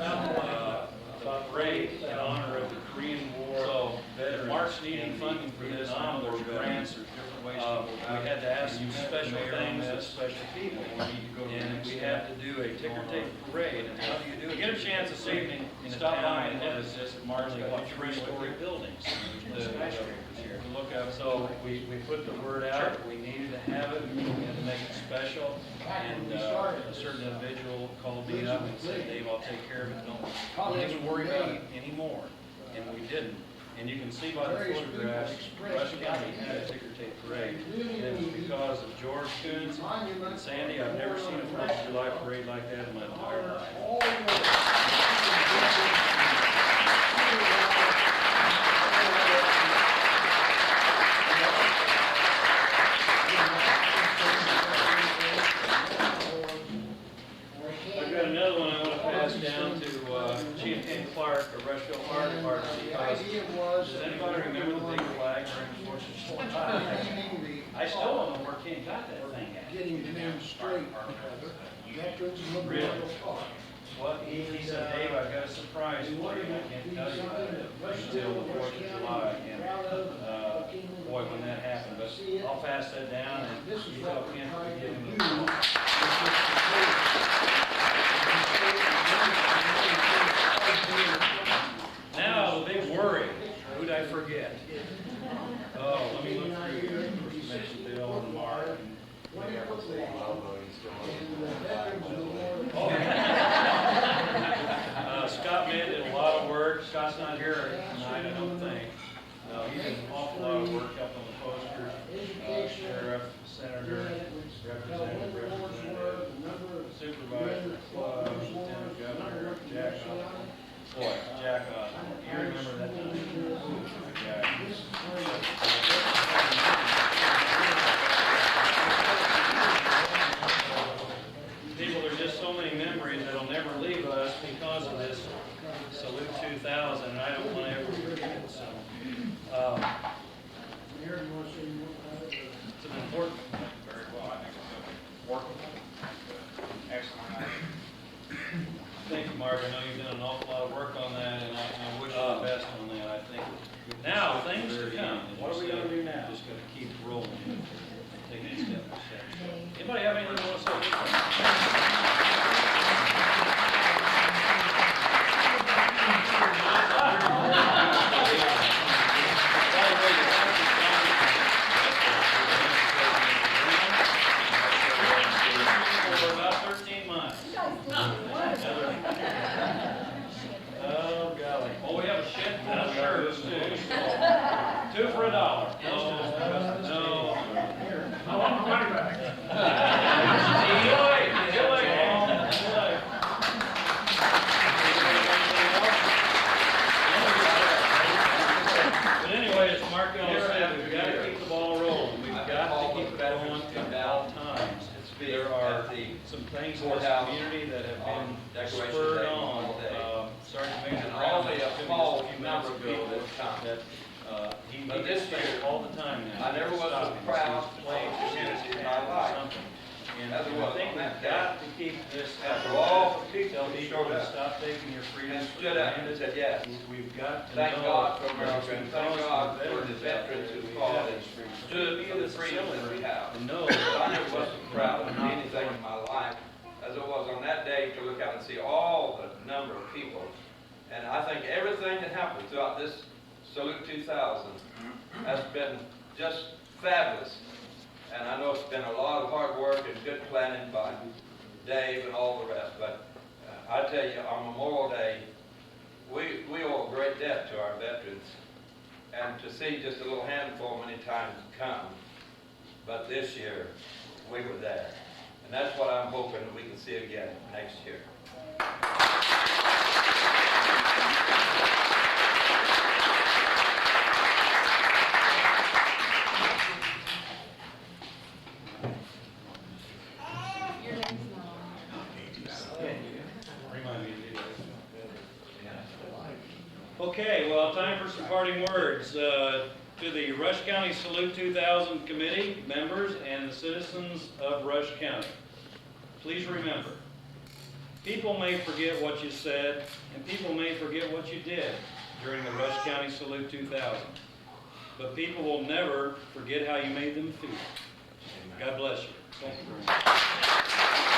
parade in honor of the Korean War veterans. Mark's needing funding for this. There's grants, there's different ways to go. We had to ask some special things of special people. And we had to do a ticker tape parade. And how do you do it? Get a chance this evening, stop by and visit this at Mark's. Got 3-story buildings. There's no skyscrapers here to look up. So we put the word out. We needed to have it. We had to make it special. And a certain individual called me up and said, Dave, I'll take care of it. Don't even worry about it anymore. And we didn't. And you can see by the photographs, Rush County had a ticker tape parade. And it was because of George Coons and Sandy. I've never seen a 4th of July parade like that in my entire life. I've got another one I want to pass down to Chief Ken Clark of Rushville Fire Department because does anybody remember the big flag during the 4th of July? I still don't know where Ken got that thing at. Getting them straight. Veterans look Really? What? He said, Dave, I've got a surprise for you. I can't tell you about it until the 4th of July. And boy, when that happened. But I'll pass that down and you tell Ken to give him a call. Now, the big worry. Who'd I forget? Oh, let me look through here. First mentioned Bill and Mark. And Scott Mitt did a lot of work. Scott's not here tonight, I don't think. He did an awful lot of work up on the posters. Sheriff, Senator, Representative, Supervisor, Lieutenant Governor, Jack. Boy, Jack, you remember that time? Ooh, Jack. People, there's just so many memories that'll never leave us because of this Salute 2000, and I don't want to ever forget it. So, it's an important. Very well, I think it's workable. Excellent. Thank you, Mark. I know you've done an awful lot of work on that, and I wish you the best on that. I think now things to come. What are we going to do now? Just going to keep rolling. Take it step by step. Anybody have anything they want to say? For about 13 months. Oh, golly. Oh, we have a shed full of shirts, too. 2 for $1. No. I want my money back. things in this Courthouse, community that have been Decoration spurred Day, on. all day. Sergeant Major And Brown only a just told me small just a few number minutes of people ago would come. that he But gets this things year, all the time now. I never was so Stopping, proud sees planes, of the tennis unity in pads, my life something. And as it I was think on we've that day. got to keep this After up. all the people Tell who people showed to up stop taking your freedoms and for stood up and granted. said yes. We've got to Thank know God for that America it's and gonna thank cost God the for the veterans who that we fought have and these freedoms. stood Be for the as a freedoms that we celebrant have. and know But that I never was so proud of anything in my life as it was on that day to look out and see all the number of people. And I think everything that happened throughout this Salute 2000 has been just fabulous. And I know it's been a lot of hard work and good planning by Dave and all the rest, but I tell you, on Memorial Day, we owe a great debt to our veterans. And to see just a little handful many times come, but this year, we were there. And that's what I'm hoping that we can see again next year. Your name's not on Remind me to do that. Okay, well, time for some parting words. To the Rush County Salute 2000 Committee members and the citizens of Rush County, please remember, people may forget what you said, and people may forget what you did during the Rush County Salute 2000, but people will never forget how you made them feel. God bless you. Thank you very much.